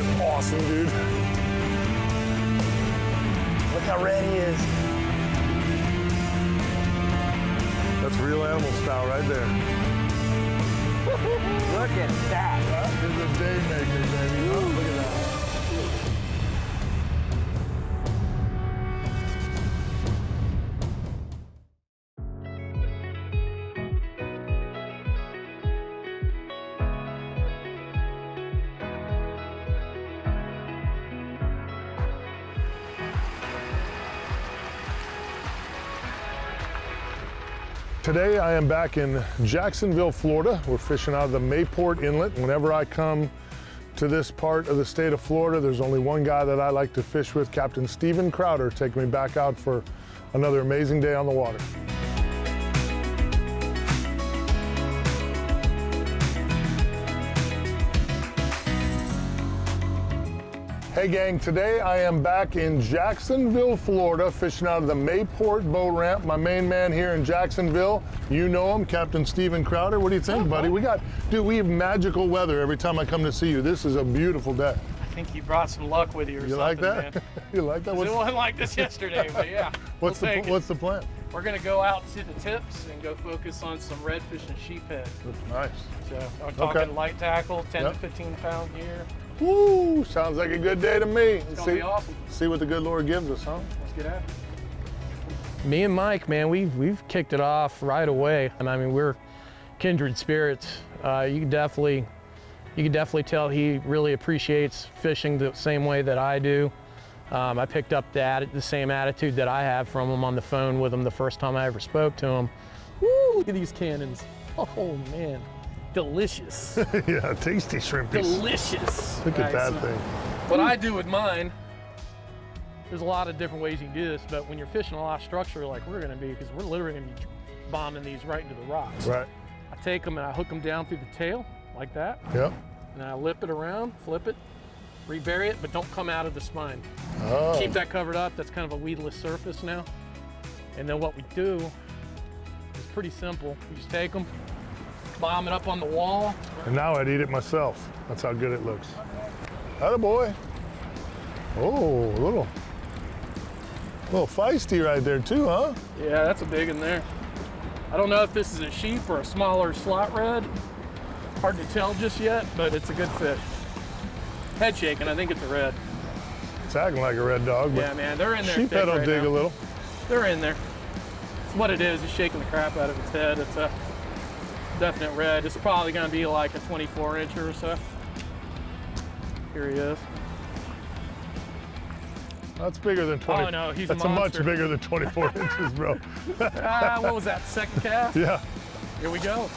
is awesome, dude. Look how red he is. That's real animal style right there. Look at that. That is a day maker, baby. Oh, look at that. Today I am back in Jacksonville, Florida. We're fishing out of the Mayport Inlet. Whenever I come to this part of the state of Florida, there's only one guy that I like to fish with, Captain Stephen Crowder, taking me back out for another amazing day on the water. Hey gang, today I am back in Jacksonville, Florida, fishing out of the Mayport boat ramp. My main man here in Jacksonville, you know him, Captain Stephen Crowder. What do you think, buddy? We have magical weather every time I come to see you. This is a beautiful day. I think you brought some luck with you or something, like that? man. You like that? It wasn't like this yesterday, but yeah. What's the plan? We're gonna go out to the tips and go focus on some redfish and sheephead. Nice. So I'm talking light tackle, 10 to 15 pound gear. Woo, sounds like a good day to me. It's gonna be awesome. See what the good Lord gives us, huh? Let's get at it. Me and Mike, man, we've kicked it off right away. And I mean, we're kindred spirits. You can definitely tell he really appreciates fishing the same way that I do. I picked up the same attitude that I have from him on the phone with him the first time I ever spoke to him. Woo, look at these cannons. Oh man, delicious. Yeah, tasty shrimpies. Delicious. Look at that thing. What I do with mine, There's a lot of different ways you can do this, but when you're fishing a lot of structure like we're gonna be, because we're literally gonna be bombing these right into the rocks. Right. I take them and I hook them down through the tail like that. Yep. And I lip it around, flip it, rebury it, but don't come out of the spine. Oh. Keep that covered up. That's kind of a weedless surface now. And then what we do is pretty simple. We just take them, bomb it up on the wall. And now I'd eat it myself. That's how good it looks. Attaboy. Oh, a little feisty right there too, huh? yeah, that's a big one there. I don't know if this is a sheep or a smaller slot red. Hard to tell just yet, but it's a good fish. Head shaking, I think it's a red. It's acting like a red dog, but Yeah, man, they're in there. sheephead thick will right dig now. a little. They're in there. It's what it is. It's shaking the crap out of its head. It's a definite red. It's probably going to be like a 24-incher or so. Here he is. That's bigger than 20. Oh, no, he's a That's monster. much bigger than 24 inches, bro. What was that, second cast? Yeah. Here we go.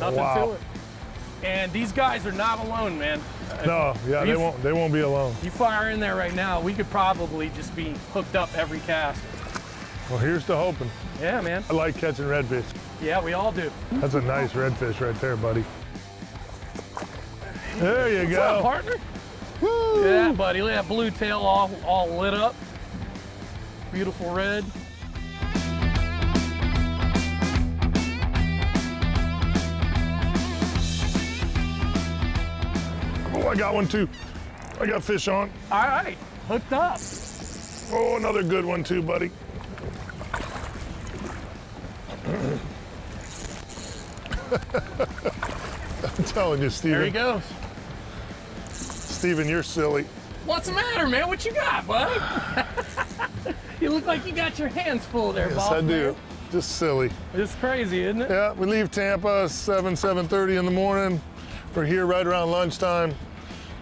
Nothing Wow. to it. And these guys are not alone, man. No, yeah, You- they won't be alone. You fire in there right now, we could probably just be hooked up every cast. Well, here's to hoping. Yeah, man. I like catching redfish. Yeah, we all do. That's a nice redfish right there, buddy. There you What's go. up, partner? Woo! Yeah, buddy. Look at that blue tail all lit up. Beautiful red. Oh, I got one too. I got fish on. All right, hooked up. Oh, another good one too, buddy. I'm telling you, Steven. There he goes. Steven, you're silly. What's the matter, man? What you got, buddy? You look like you got your hands full there, Yes, boss I do. man. Just silly. It's crazy, isn't it? Yeah, we leave Tampa 7:30 in the morning. We're here right around lunchtime,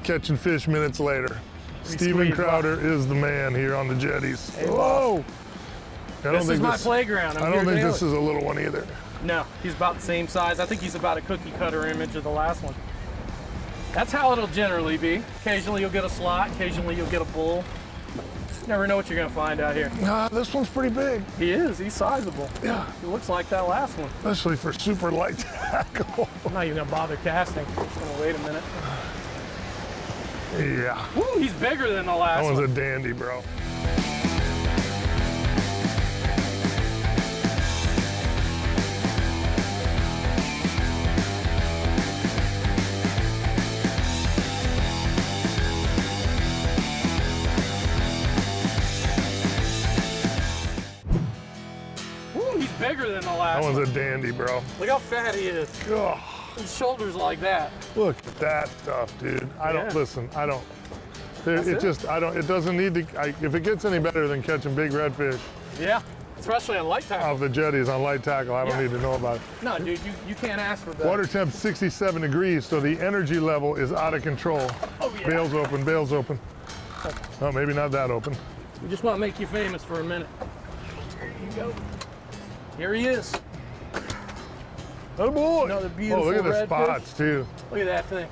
catching fish minutes later. Steven squeeze, Crowder is the man here on the jetties. Hey, Whoa! I This is my playground. I don't think this is a little one either. No, he's about the same size. I think he's about a cookie cutter image of the last one. That's how it'll generally be. Occasionally you'll get a slot, occasionally you'll get a bull. Never know what you're gonna find out here. Nah, this one's pretty big. He is, he's sizable. Yeah, He looks like that last one. especially for super light tackle. I'm not even gonna bother casting. Just gonna wait a minute. Yeah, Woo, he's bigger than the that last one's one. a dandy, bro. last That one. one's a dandy, bro. Look how fat he is. Oh, His shoulders like that. look at that stuff, dude. I don't, Yeah. listen, I don't. That's It it. just, I don't, it doesn't need to, if it gets any better than catching big redfish Yeah, especially on light tackle. off the jetties on light tackle, I don't Yeah. need to know about it. No, dude, you can't ask for better. Water temp 67 degrees, so the energy level is out of control. Oh, yeah. Bails open, bails open. Oh, maybe not that open. We just want to make you famous for a minute. There you go. Here he is. Oh boy. Another beautiful Oh, look at the redfish. spots too. Look at that thing.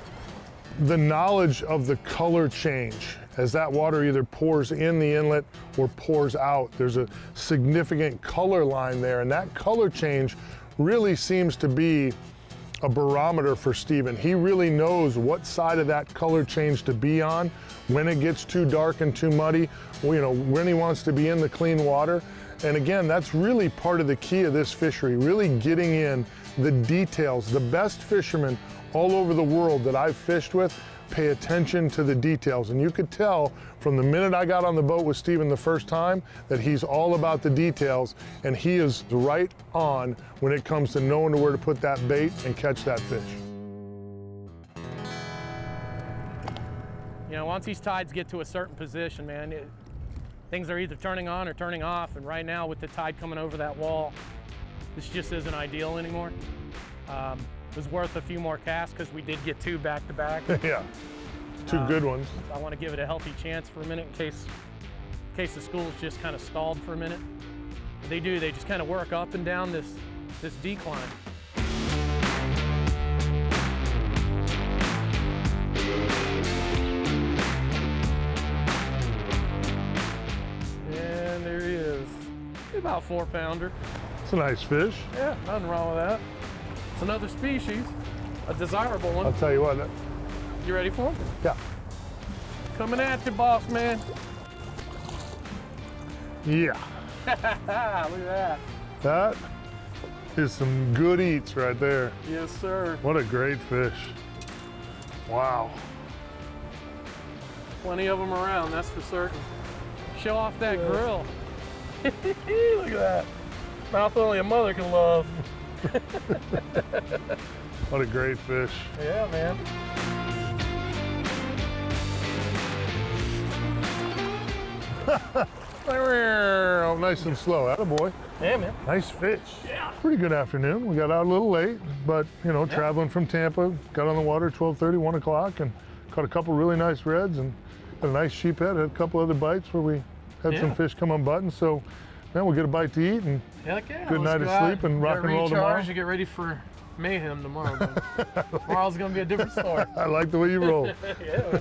The knowledge of the color change as that water either pours in the inlet or pours out. There's a significant color line there, and that color change really seems to be a barometer for Steven. He really knows what side of that color change to be on, when it gets too dark and too muddy, when he wants to be in the clean water. And again, that's really part of the key of this fishery, really getting in the details. The best fishermen all over the world that I've fished with pay attention to the details. And you could tell from the minute I got on the boat with Steven the first time that he's all about the details, and he is right on when it comes to knowing where to put that bait and catch that fish. You know, once these tides get to a certain position, man, things are either turning on or turning off. And right now, with the tide coming over that wall, this just isn't ideal anymore. It was worth a few more casts because we did get 2 back to back. Yeah, 2 good ones. I want to give it a healthy chance for a minute in case the school's just kind of stalled for a minute. They just kind of work up and down this decline. And there he is. About 4-pounder. It's a nice fish. Yeah, nothing wrong with that. It's another species, a desirable I'll one. tell you what, You ready for him? yeah. Coming at you, boss man. Yeah, Look at that. that is some good eats right there. Yes, sir. What a great fish. Wow. Plenty of them around, that's for certain. Show off that grill. Look at that. Mouth only a mother can love. What a great fish. Yeah, man. Oh, nice and slow. Attaboy. Yeah, man. Nice fish. Yeah. Pretty good afternoon. We got out a little late, but traveling from Tampa, got on the water 12:30, 1 o'clock, and caught a couple really nice reds and got a nice sheephead. Had a couple other bites where we had some fish come on button. So, man, we'll get a bite to eat and Heck yeah. good night of sleep and rock and roll tomorrow. You get ready for mayhem tomorrow. Tomorrow's gonna be a different story. I like the way you roll. Yeah.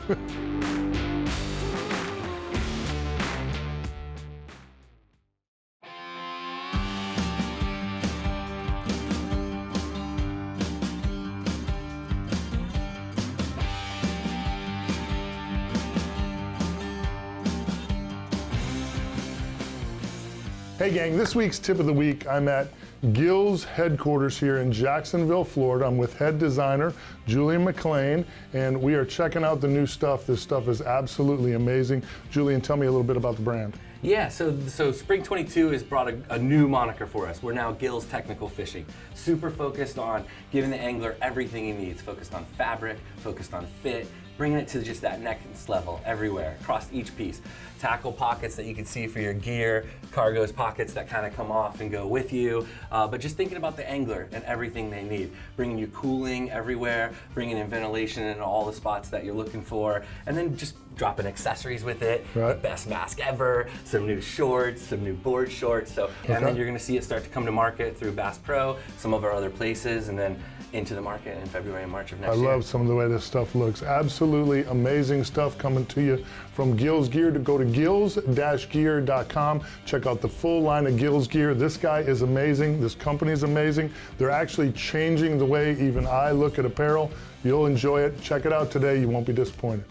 Hey gang, this week's tip of the week, I'm at Gill's headquarters here in Jacksonville, Florida. I'm with head designer Julian McLean, and we are checking out the new stuff. This stuff is absolutely amazing. Julian, tell me a little bit about the brand. Yeah, so Spring 22 has brought a new moniker for us. We're now Gill's Technical Fishing. Super focused on giving the angler everything he needs, focused on fabric, focused on fit, bringing it to just that next level everywhere, across each piece. Tackle pockets that you can see for your gear, cargoes pockets that kind of come off and go with you, but just thinking about the angler and everything they need. Bringing you cooling everywhere, bringing in ventilation in all the spots that you're looking for, and then just dropping accessories with it. Right. The best mask ever, some new shorts, some new board shorts. So, and then you're gonna see it start to come to market through Bass Pro, some of our other places, and then into the market in February and March of next year. I love some of the way this stuff looks. Absolutely amazing stuff coming to you from Gill's Gear. To go to gills-gear.com. Check out the full line of Gill's Gear. This guy is amazing. This company is amazing. They're actually changing the way even I look at apparel. You'll enjoy it. Check it out today. You won't be disappointed.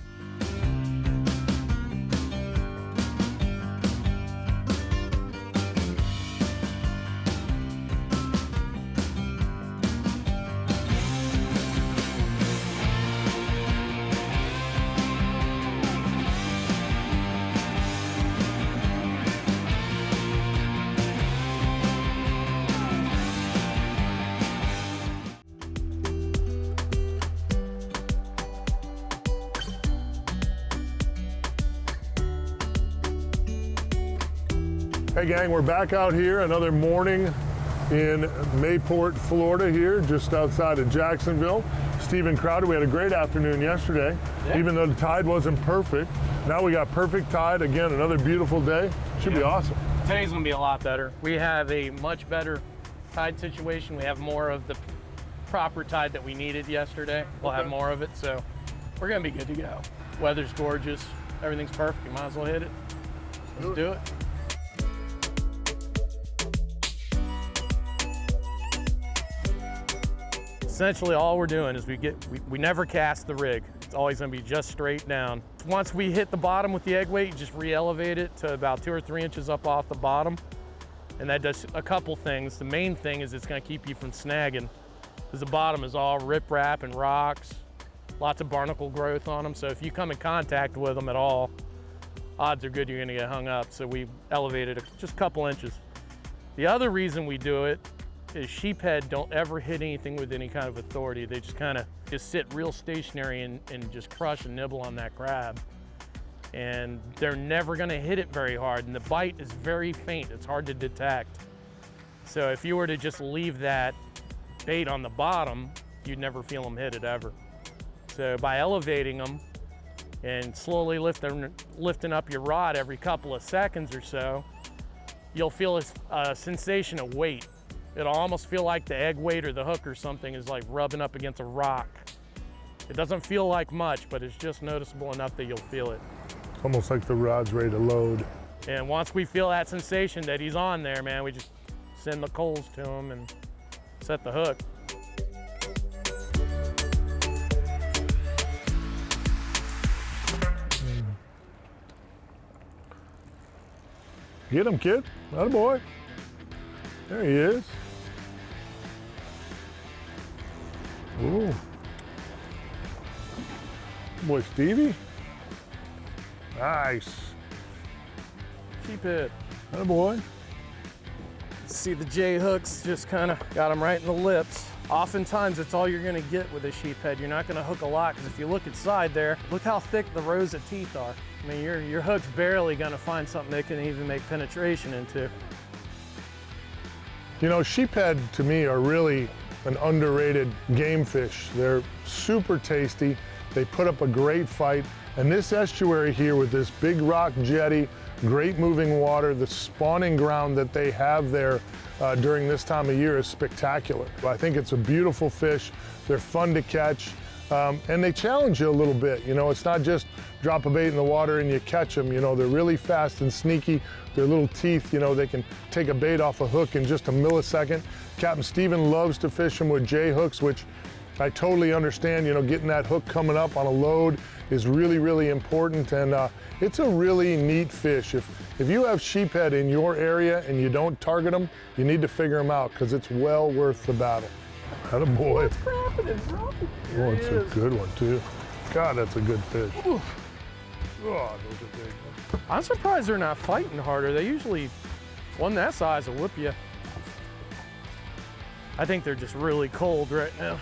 Hey gang, we're back out here another morning in Mayport, Florida here, just outside of Jacksonville. Stephen Crowder, we had a great afternoon yesterday, even though the tide wasn't perfect. Now we got perfect tide. Again, another beautiful day. Should be awesome. Today's gonna be a lot better. We have a much better tide situation. We have more of the proper tide that we needed yesterday. We'll have more of it, so we're gonna be good to go. Weather's gorgeous. Everything's perfect. You might as well hit it. Let's do it. Essentially all we're doing is we never cast the rig. It's always gonna be just straight down. Once we hit the bottom with the egg weight, you just re-elevate it to about 2 or 3 inches up off the bottom. And that does a couple things. The main thing is it's gonna keep you from snagging, because the bottom is all riprap and rocks, lots of barnacle growth on them. So if you come in contact with them at all, odds are good you're gonna get hung up. So we elevated it just a couple inches. The other reason we do it is sheephead don't ever hit anything with any kind of authority. They just kind of sit real stationary and just crush and nibble on that crab. And they're never gonna hit it very hard. And the bite is very faint. It's hard to detect. So if you were to just leave that bait on the bottom, you'd never feel them hit it ever. So by elevating them and slowly lifting up your rod every couple of seconds or so, you'll feel a sensation of weight. It'll almost feel like the egg weight or the hook or something is like rubbing up against a rock. It doesn't feel like much, but it's just noticeable enough that you'll feel it. It's almost like the rod's ready to load. And once we feel that sensation that he's on there, man, we just send the coals to him and set the hook. Get him, kid. Atta boy. There he is. Ooh. Boy, Stevie. Nice. Sheephead. Atta boy. See the J hooks just kind of got him right in the lips. Oftentimes it's all you're gonna get with a sheephead. You're not gonna hook a lot, because if you look inside there, look how thick the rows of teeth are. I mean, your hook's barely gonna find something they can even make penetration into. You know, sheephead to me are really an underrated game fish. They're super tasty. They put up a great fight. And this estuary here with this big rock jetty, great moving water, the spawning ground that they have there during this time of year is spectacular. I think it's a beautiful fish. They're fun to catch. And they challenge you a little bit. You know, it's not just drop a bait in the water and you catch them. You know, they're really fast and sneaky. Their little teeth, you know, they can take a bait off a hook in just a millisecond. Captain Stephen loves to fish them with J hooks, which I totally understand. You know, getting that hook coming up on a load is really, really important. And it's a really neat fish. If you have sheephead in your area and you don't target them, you need to figure them out, because it's well worth the battle. Atta boy. What's happening, bro? Oh, it's a good one too. God, that's a good fish. Oof. Oh, those are big. I'm surprised they're not fighting harder. They usually, one that size will whoop you. I think they're just really cold right now.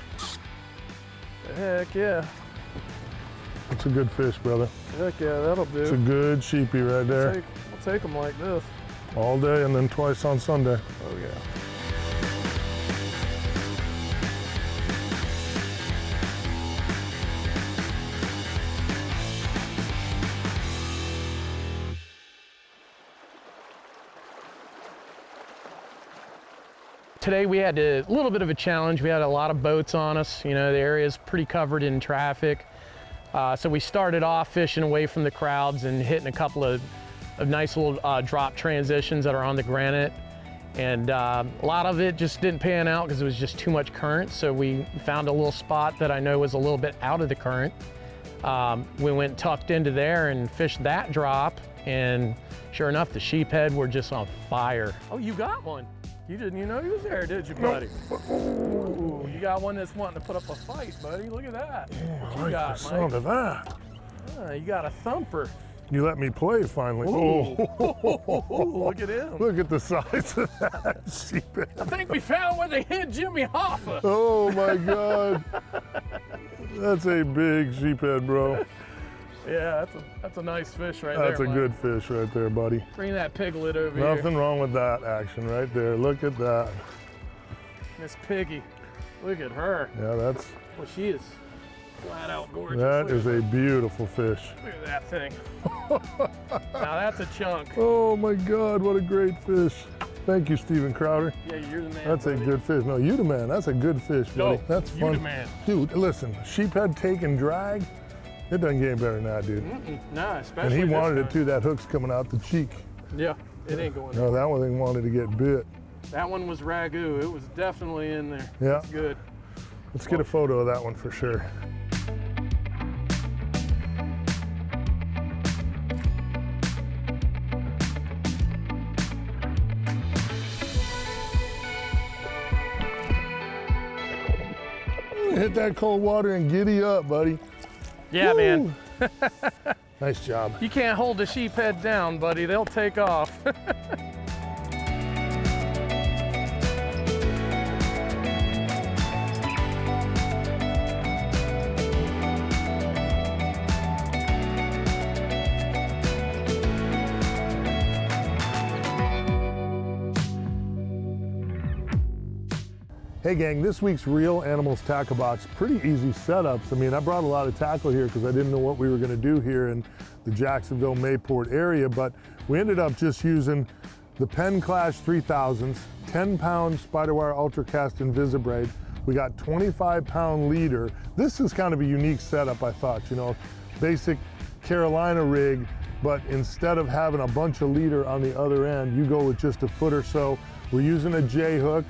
Heck yeah. It's a good fish, brother. Heck yeah, that'll do. It's a good sheepy right there. We'll take them like this. All day and then twice on Sunday. Oh yeah. Today we had a little bit of a challenge. We had a lot of boats on us. You know, the area's pretty covered in traffic. So we started off fishing away from the crowds and hitting a couple of nice little drop transitions that are on the granite. And a lot of it just didn't pan out because it was just too much current. So we found a little spot that I know was a little bit out of the current. We went tucked into there and fished that drop. And sure enough, the sheephead were just on fire. Oh, you got one. You didn't even know he was there, did you, buddy? Ooh, you got one that's wanting to put up a fight, buddy. Look at that. I like the sound of that. You got a thumper. You let me play finally. Oh, look at him. Look at the size of that sheephead. I think we found where they hid Jimmy Hoffa. Oh my God. That's a big sheephead, bro. Yeah, that's a nice fish right there. That's a Mike. good fish right there, buddy. Bring that piglet over here. Nothing wrong with that action right there. Look at that. Miss Piggy. Look at her. Yeah, that's, Well, she is flat out gorgeous. that Look is a beautiful fish. Look at that thing. Now that's a chunk. Oh my God, what a great fish. Thank you, Stephen Crowder. Yeah, you're the man. That's a buddy. good fish. No, you the man. That's a good fish, buddy. No, That's you fun. the man. Dude, listen, sheephead take and drag, it doesn't get any better than that, dude. Nah, especially And he this wanted it time. too. That hook's coming out the cheek. Yeah, it ain't going. No, that one thing wanted to get bit. That one was ragu. It was definitely in there. Yeah. It's good. Let's get a photo of that one for sure. Hit that cold water and giddy up, buddy. Yeah, Woo! man. Nice job. You can't hold the sheephead down, buddy. They'll take off. Hey gang, this week's Real Animals Tackle Box, pretty easy setups. I mean, I brought a lot of tackle here because I didn't know what we were gonna do here in the Jacksonville, Mayport area, but we ended up just using the Penn Clash 3000s, 10-pound Spiderwire Ultracast Invisibraid. We got 25-pound leader. This is kind of a unique setup, I thought, you know, basic Carolina rig, but instead of having a bunch of leader on the other end, you go with just a foot or so. We're using a J hook.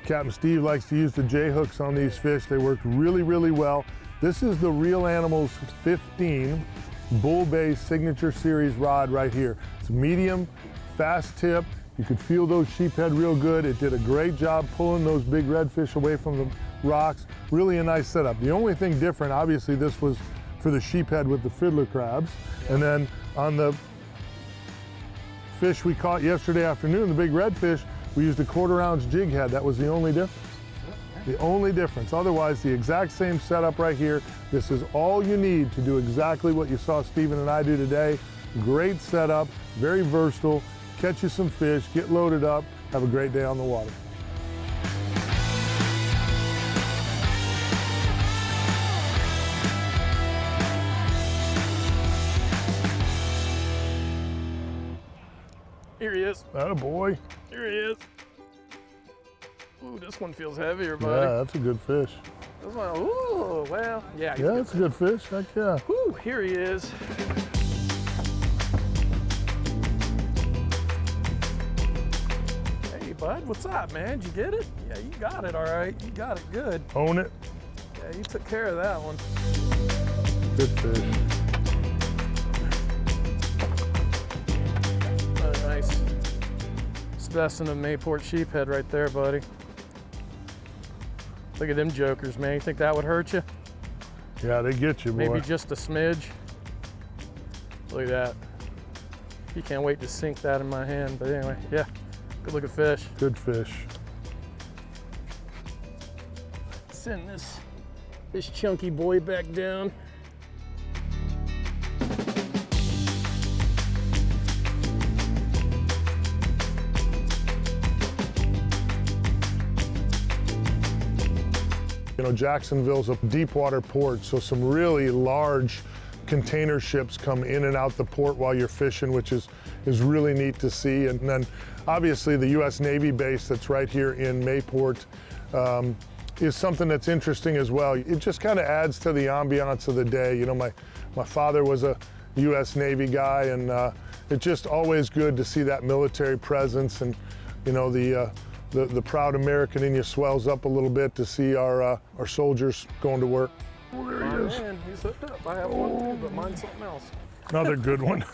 Captain Steve likes to use the J hooks on these fish. They worked really, really well. This is the Real Animals 15 Bull Bay Signature Series rod right here. It's medium, fast tip. You could feel those sheephead real good. It did a great job pulling those big redfish away from the rocks. Really a nice setup. The only thing different, obviously this was for the sheephead with the fiddler crabs. And then on the fish we caught yesterday afternoon, the big redfish, we used a 1/4 ounce jig head. That was the only difference. The only difference. Otherwise, the exact same setup right here. This is all you need to do exactly what you saw Stephen and I do today. Great setup, very versatile. Catch you some fish, get loaded up, have a great day on the water. Here he is. Atta boy. Here he is. Ooh, this one feels heavier, buddy. Yeah, that's a good fish. This one, ooh, well, yeah. he's Yeah, good. that's a good fish. Heck yeah. Ooh, here he is. Hey, bud, what's up, man? Did you get it? Yeah, you got it, all right. You got it good. Own it. Yeah, you took care of that one. Good fish. Oh, nice specimen of Mayport sheephead right there, buddy. Look at them jokers, man. You think that would hurt you? Yeah, they get you, boy. Maybe just a smidge. Look at that. You can't wait to sink that in my hand. But anyway, yeah, good looking fish. Good fish. Send this chunky boy back down. You know, Jacksonville's a deep water port, so some really large container ships come in and out the port while you're fishing, which is really neat to see. And then obviously the US Navy base that's right here in Mayport is something that's interesting as well. It just kind of adds to the ambiance of the day. You know, my father was a US Navy guy, and it's just always good to see that military presence, and you know, the proud American in you swells up a little bit to see our soldiers going to work. Oh, there he is. Man, he's hooked up. I have one too, but mine's something else. Another good one.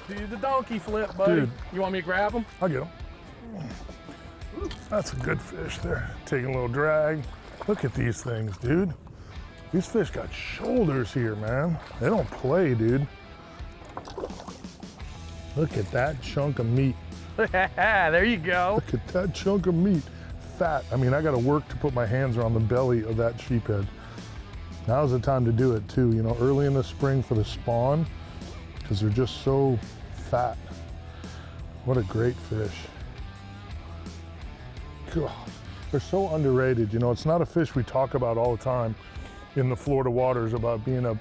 Do the donkey flip, buddy. Dude. You want me to grab him? I'll get him. That's a good fish there. Taking a little drag. Look at these things, dude. These fish got shoulders here, man. They don't play, dude. Look at that chunk of meat. There you go. Look at that chunk of meat. Fat. I mean, I got to work to put my hands around the belly of that sheephead. Now's the time to do it too, you know, early in the spring for the spawn, because they're just so fat. What a great fish. God, they're so underrated. You know, it's not a fish we talk about all the time in the Florida waters about being a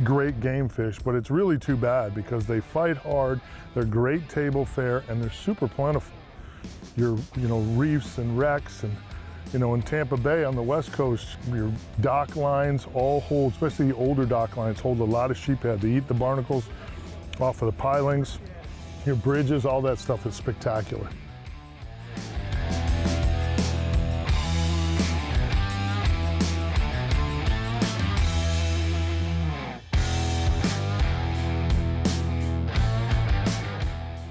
great game fish, but it's really too bad because they fight hard, they're great table fare, and they're super plentiful. Your, you know, reefs and wrecks, and you know, in Tampa Bay on the West Coast, your dock lines all hold, especially the older dock lines, hold a lot of sheephead. They eat the barnacles off of the pilings. Your bridges, all that stuff is spectacular.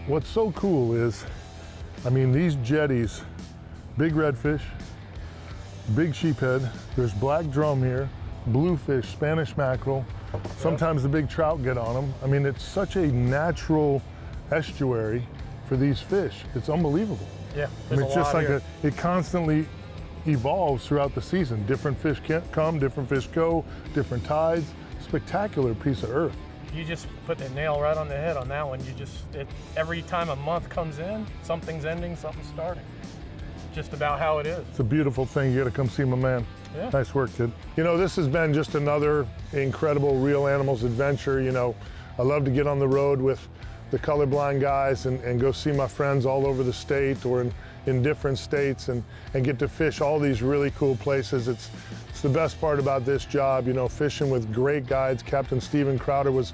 What's so cool is, I mean, these jetties, big redfish, big sheephead, there's black drum here, bluefish, Spanish mackerel, sometimes the big trout get on them. I mean, it's such a natural estuary for these fish. It's unbelievable. Yeah, I mean, it's just like it constantly evolves throughout the season. Different fish come, different fish go, different tides. Spectacular piece of earth. You just put the nail right on the head on that one. Every time a month comes in, something's ending, something's starting. Just about how it is. It's a beautiful thing. You gotta come see my man. Yeah. Nice work, kid. You know, this has been just another incredible Real Animals adventure. You know, I love to get on the road with the colorblind guys and go see my friends all over the state or in different states and get to fish all these really cool places. It's the best part about this job, you know, fishing with great guides. Captain Steven Crowder was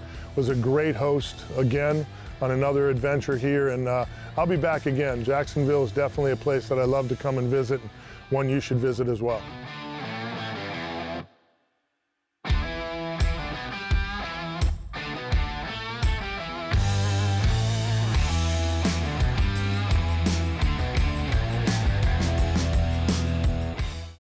a great host again on another adventure here, and I'll be back again. Jacksonville is definitely a place that I love to come and visit, one you should visit as well.